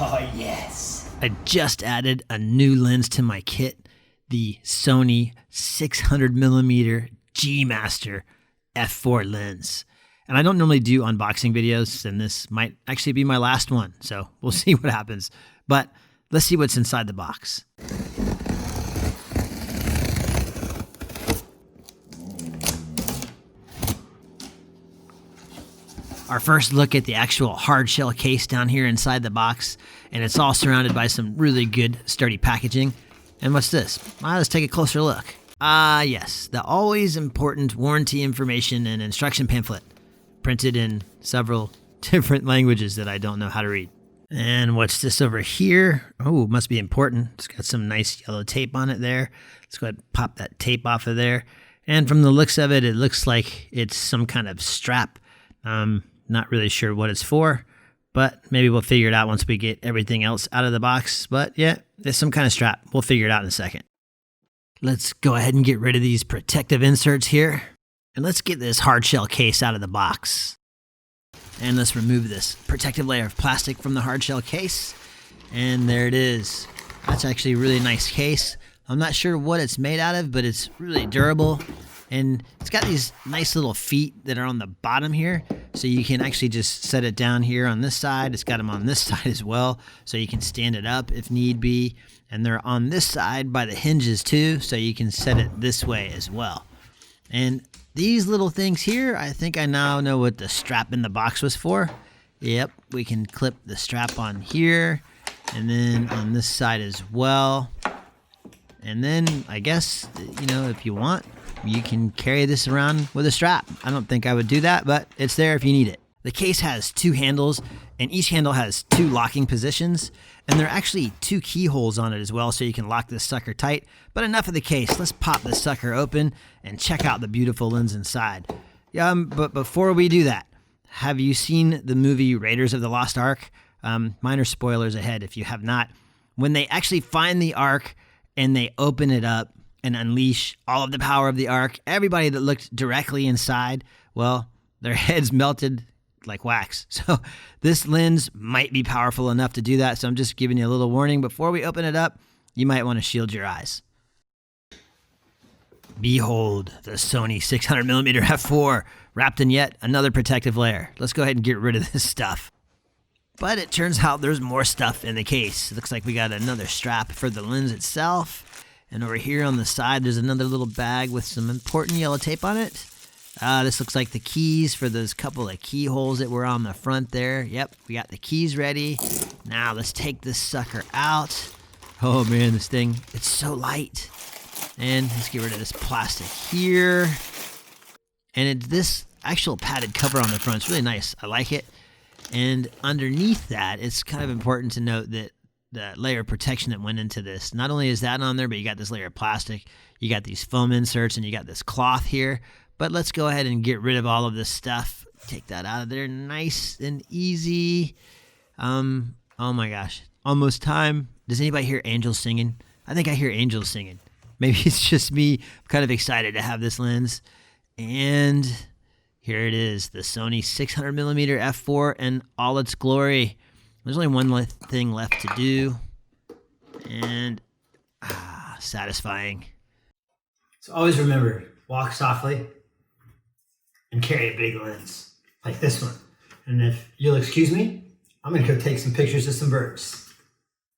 Oh yes. I just added a new lens to my kit, the Sony 600mm G Master f4 lens. And I don't normally do unboxing videos, and this might actually be my last one, so we'll see what happens. But let's see what's inside the box. Our first look at the actual hard shell case down here inside the box, and it's all surrounded by some really good sturdy packaging. And what's this? Well, let's take a closer look. Yes, the always important warranty information and instruction pamphlet, printed in several different languages that I don't know how to read. And what's this over here? Oh, must be important. It's got some nice yellow tape on it there. Let's go ahead and pop that tape off of there. And from the looks of it, it looks like it's some kind of strap. Not really sure what it's for, but maybe we'll figure it out once we get everything else out of the box. But yeah, it's some kind of strap. We'll figure it out in a second. Let's go ahead and get rid of these protective inserts here. And let's get this hard shell case out of the box. And let's remove this protective layer of plastic from the hard shell case. And there it is. That's actually a really nice case. I'm not sure what it's made out of, but it's really durable. And it's got these nice little feet that are on the bottom here, so you can actually just set it down here on this side. It's got them on this side as well, so you can stand it up if need be. And they're on this side by the hinges too, so you can set it this way as well. And these little things here, I think I now know what the strap in the box was for. Yep, we can clip the strap on here, and then on this side as well. And then I guess, you know, if you want, you can carry this around with a strap. I don't think I would do that, but it's there if you need it. The case has two handles, and each handle has two locking positions, and there are actually two keyholes on it as well, so you can lock this sucker tight. But enough of the case. Let's pop this sucker open and check out the beautiful lens inside. But before we do that, have you seen the movie Raiders of the Lost Ark? Minor spoilers ahead if you have not. When they actually find the Ark and they open it up and unleash all of the power of the Ark, everybody that looked directly inside, well, their heads melted like wax. So this lens might be powerful enough to do that. So I'm just giving you a little warning. Before we open it up, you might want to shield your eyes. Behold the Sony 600mm f4 wrapped in yet another protective layer. Let's go ahead and get rid of this stuff. But it turns out there's more stuff in the case. It looks like we got another strap for the lens itself. And over here on the side, there's another little bag with some important yellow tape on it. This looks like the keys for those couple of keyholes that were on the front there. Yep, we got the keys ready. Now let's take this sucker out. Oh man, this thing, it's so light. And let's get rid of this plastic here. And this actual padded cover on the front is really nice. I like it. And underneath that, it's kind of important to note that the layer of protection that went into this. Not only is that on there, but you got this layer of plastic, you got these foam inserts, and you got this cloth here. But let's go ahead and get rid of all of this stuff. Take that out of there nice and easy. Oh my gosh, almost time. Does anybody hear angels singing? I think I hear angels singing. Maybe it's just me. I'm kind of excited to have this lens. And here it is, the Sony 600mm f4 in all its glory. There's only one thing left to do, and satisfying. So always remember, walk softly and carry a big lens like this one. And if you'll excuse me, I'm gonna go take some pictures of some birds.